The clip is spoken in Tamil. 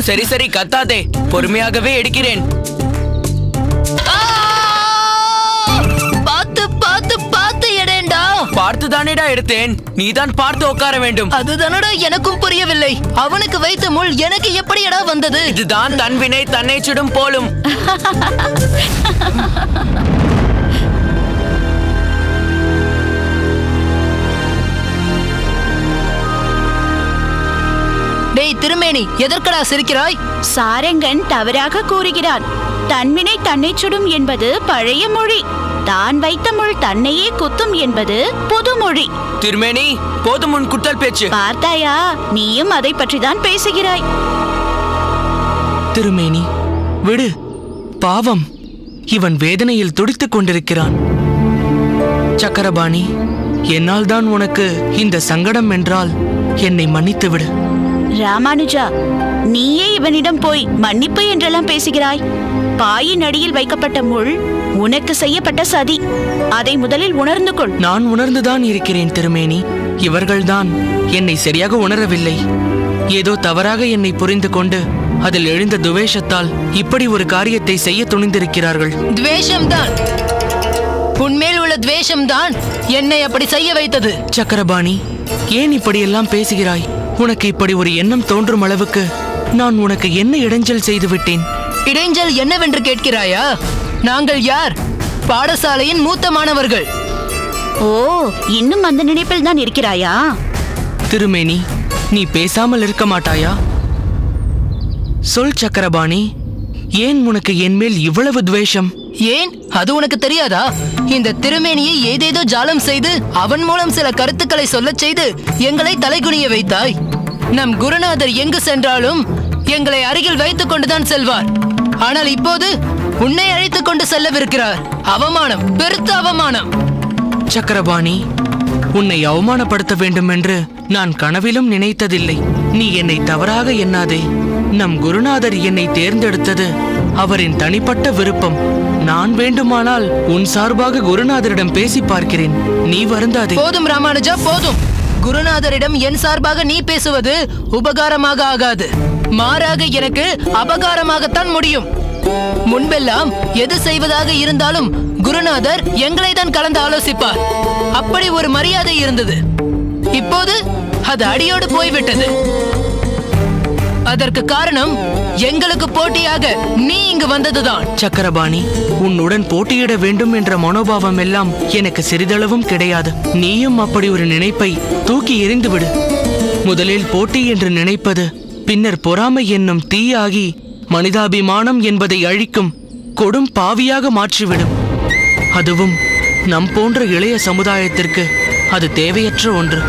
சரி சரி கத்தாதே, பொறுமையாகவே எடுக்கிறேன். பார்த்து பார்த்து பார்த்து எடேண்டா. பார்த்து தானேடா எடுத்தேன், நீதான் பார்த்து உட்கார வேண்டும். அதுதானடா எனக்கும் புரியவில்லை. அவனுக்கு வைத்த முள் எனக்கு எப்படியடா வந்தது? இதுதான் தன்வினை தன்னை சுடும் போலும். டேய் திருமேனி, எதற்கடா சிரிக்கிறாய்? சாரங்கன் தவறாக கூறுகிறான். தன்வினை தன்னை சுடும் என்பது பழைய மொழி. தான் வைத்த முள் தன்னையே குத்தும் என்பது புது மொழி. திருமேனி, போதும் உன் குத்தல் பேச்சு. பார்த்தாயா, நீயும் அதை பற்றிதான் பேசுகிறாய். திருமேனி விடு, பாவம், இவன் வேதனையில் துடித்துக் கொண்டிருக்கிறான். சக்கரபாணி, என்னால் தான் உனக்கு இந்த சங்கடம் என்றால் என்னை மன்னித்து விடு. ராமானுஜா, நீயே இவனிடம் போய் மன்னிப்பு என்றெல்லாம் பேசுகிறாய். பாயின் அடியில் வைக்கப்பட்ட முள் உனக்கு செய்யப்பட்ட சதி. அதை முதலில் உணர்ந்து கொள். நான் உணர்ந்துதான் இருக்கிறேன் திருமேனி. இவர்கள்தான் என்னை சரியாக உணரவில்லை. ஏதோ தவறாக என்னை புரிந்து கொண்டு அதில் எழுந்த துவேஷத்தால் இப்படி ஒரு காரியத்தை செய்ய துணிந்திருக்கிறார்கள். துவேஷம்தான், உன்மேல் உள்ள துவேஷம்தான் என்னை அப்படி செய்ய வைத்தது. சக்கரபாணி, ஏன் இப்படியெல்லாம் பேசுகிறாய்? உனக்கு இப்படி ஒரு எண்ணம் தோன்றும் அளவுக்கு நான் உனக்கு என்ன இடைஞ்சல் செய்து விட்டேன்? இடைஞ்சல் என்னவென்று கேட்கிறாயா? நாங்கள் யார்? பாடசாலையின் மூத்த மாணவர்கள். ஓ, இன்னும் அந்த நினைப்பில் தான் இருக்கிறாயா? திருமேனி, நீ பேசாமல் இருக்க மாட்டாயா? சொல் சக்கரபாணி, ஏன் உனக்கு என்மேல் இவ்வளவு துவேஷம்? ஏன், அது உனக்கு தெரியாதா? இந்த திருமேனியை ஏதேதோ ஜாலம் செய்து அவன் மூலம் சில கருத்துக்களை சொல்லச் செய்து எங்களை தலைகுனிய வைத்தாய். நம் குருநாதர் எங்கு சென்றாலும் எங்களை அருகில் வைத்துக் கொண்டுதான் செல்வார். ஆனால் இப்போது உன்னை அழைத்துக் கொண்டு செல்லவிருக்கிறார். அவமானம், பெருத்த அவமானம். சக்கரபாணி, உன்னை அவமானப்படுத்த வேண்டும் என்று நான் கனவிலும் நினைத்ததில்லை. நீ என்னை தவறாக எண்ணாதே. நம் குருநாதர் என்னை தேர்ந்தெடுத்தது அவரின் தனிப்பட்ட விருப்பம். நான் வேண்டுமானால் உன் சார்பாக குருநாதரிடம் பேசி பார்க்கிறேன். நீ வருந்தாதே. போதும் ராமானுஜா, போதும். குருநாதரிடம் என் சார்பாக நீ பேசுவது உபகாரமாக ஆகாது. மாறாக எனக்கு அபகாரமாகத்தான் முடியும். முன்பெல்லாம் எது செய்வதாக இருந்தாலும் குருநாதர் எங்களை தான் கலந்து ஆலோசிப்பார். அப்படி ஒரு மரியாதை இருந்தது. இப்போது அது அடியோடு போய்விட்டது. அதற்கு காரணம் எங்களுக்கு போட்டியாக நீ இங்கு வந்ததுதான். சக்கரபாணி, உன்னுடன் போட்டியிட வேண்டும் என்ற மனோபாவம் எல்லாம் எனக்கு சிறிதளவும் கிடையாது. நீயும் அப்படி ஒரு நினைப்பை தூக்கி எறிந்துவிடு. முதலில் போட்டி என்று நினைப்பது பின்னர் பொறாமை என்னும் தீயாகி மனிதாபிமானம் என்பதை அழிக்கும் கொடும் பாவியாக மாற்றிவிடும். அதுவும் நம் போன்ற இளைய சமுதாயத்திற்கு அது தேவையற்ற ஒன்று.